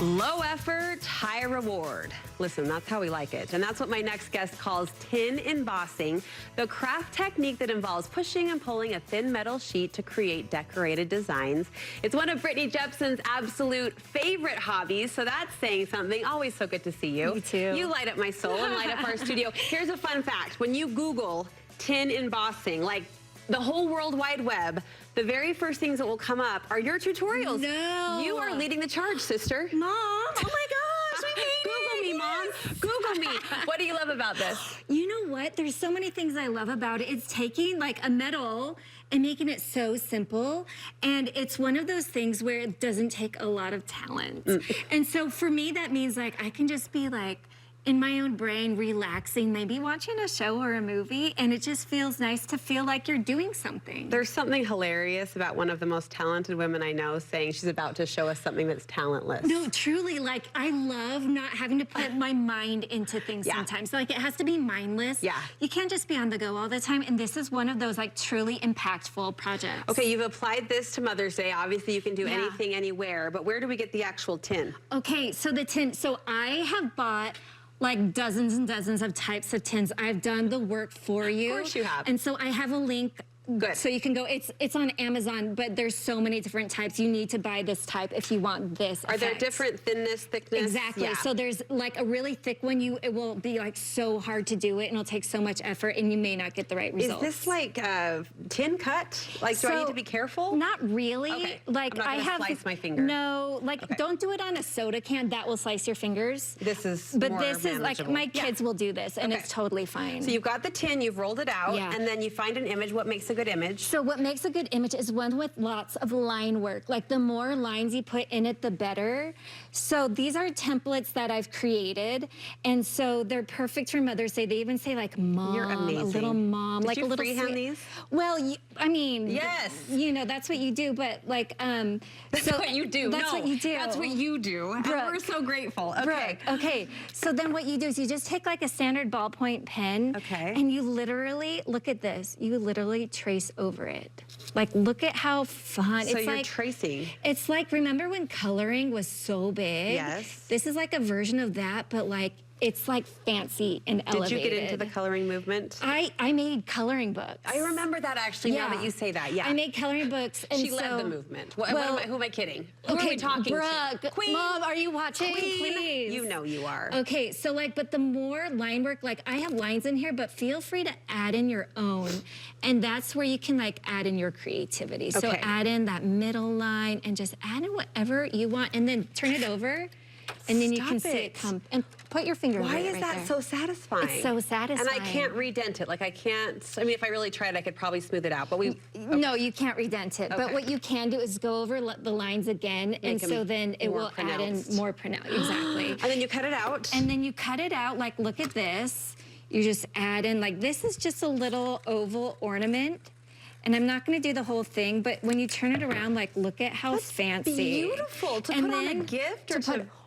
Low effort, high reward. Listen, that's how we like it. And that's what my next guest calls tin embossing, the craft technique that involves pushing and pulling a thin metal sheet to create decorated designs. It's one of Brittany Jepsen's absolute favorite hobbies, so that's saying something. Always so good to see you. Me too. You light up my soul and light up our studio. Here's a fun fact. When you Google tin embossing, like the whole World Wide Web, the very first things that will come up are your tutorials. No. You are leading the charge, sister. Mom, oh my gosh, we made Google me, Mom. Google me. What do you love about this? You know what? There's so many things I love about it. It's taking like a metal and making it so simple. And it's one of those things where it doesn't take a lot of talent. And so for me, that means like I can just be like, in my own brain, relaxing, maybe watching a show or a movie, and it just feels nice to feel like you're doing something. There's something hilarious about one of the most talented women I know saying she's about to show us something that's talentless. No, truly, like, I love not having to put my mind into things sometimes. Like, it has to be mindless. Yeah. You can't just be on the go all the time, and this is one of those, like, truly impactful projects. Okay, you've applied this to Mother's Day. Obviously, you can do anything, anywhere, but where do we get the actual tin? Okay, so the tin, so I have bought like dozens and dozens of types of tins. I've done the work for you. Of course you have. And so I have a link. Good. So you can go, it's on Amazon, but there's so many different types. You need to buy this type if you want this Are there different thinness, thickness? Exactly. Yeah. So there's like a really thick one, it will be like so hard to do it and it'll take so much effort and you may not get the right results. Is this like tin cut? Like, do I need to be careful? Not really. Okay. Like I'm not gonna slice my finger. No, like don't do it on a soda can. That will slice your fingers. This is But more this is like, my kids will do this and it's totally fine. So you've got the tin, you've rolled it out, and then you find an image. What makes a good image? So what makes a good image is one with lots of line work. Like the more lines you put in it, the better. So these are templates that I've created. And so they're perfect for Mother's Day. They even say like mom, You're amazing. a little mom. Did like you a little freehand these? Well, I mean, yes. You know, that's what you do, but like, that's so what you do. That's what you do. That's what you do. And we're so grateful. Okay. Okay. So then what you do is you just take like a standard ballpoint pen. Okay. And you literally, look at this, you literally trace over it. Like, look at how fun. So it's you're like, tracing. It's like, remember when coloring was so big? Yes. This is like a version of that, but like, it's like fancy and elevated. Did you get into the coloring movement? I made coloring books. I remember that actually, now that you say that, I made coloring books. And she led the movement. Who am I kidding? Who okay, are we talking Brooke, to? Queen. Mom, are you watching? Queen. Please. You know you are. Okay, so like, but the more line work, like I have lines in here, but feel free to add in your own. And that's where you can like add in your creativity. So add in that middle line and just add in whatever you want and then turn it over. And then you can see it come, and put your finger Why in it is right that there. so satisfying? It's so satisfying. And I can't redent it. Like I can't, I mean, if I really tried, I could probably smooth it out, but No, you can't redent it. But what you can do is go over the lines again, and so then it will add in more pronounced. Exactly. And then you cut it out. And then you cut it out, like look at this. You just add in, like this is just a little oval ornament. And I'm not going to do the whole thing, but when you turn it around, like look at how fancy. Beautiful. To put on a gift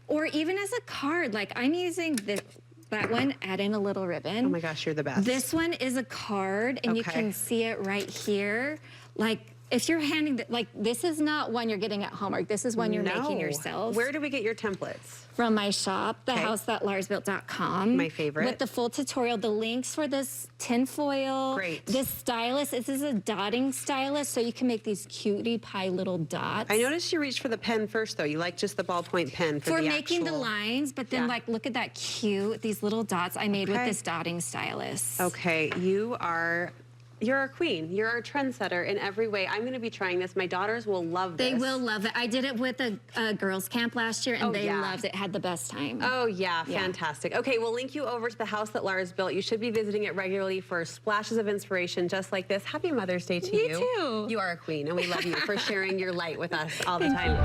or even as a card. Like I'm using that one, add in a little ribbon. Oh my gosh, you're the best. This one is a card, and you can see it right here. Like if you're handing, like this is not one you're getting at Hallmark. This is one you're making yourself. Where do we get your templates? From my shop, thehousethatlarsbuilt.com. My favorite. With the full tutorial, the links for this tin foil. Great. This stylus, this is a dotting stylus, so you can make these cutie pie little dots. I noticed you reached for the pen first, though. You like just the ballpoint pen for the making the lines, but then like look at that cute, these little dots I made with this dotting stylus. Okay, you're a queen. You're a trendsetter in every way. I'm going to be trying this. My daughters will love this. They will love it. I did it with a girls' camp last year, and they loved it. Had the best time. Oh, yeah. Fantastic. Okay, we'll link you over to the house that Lars built. You should be visiting it regularly for splashes of inspiration just like this. Happy Mother's Day to you. You too. You are a queen, and we love you for sharing your light with us all the time.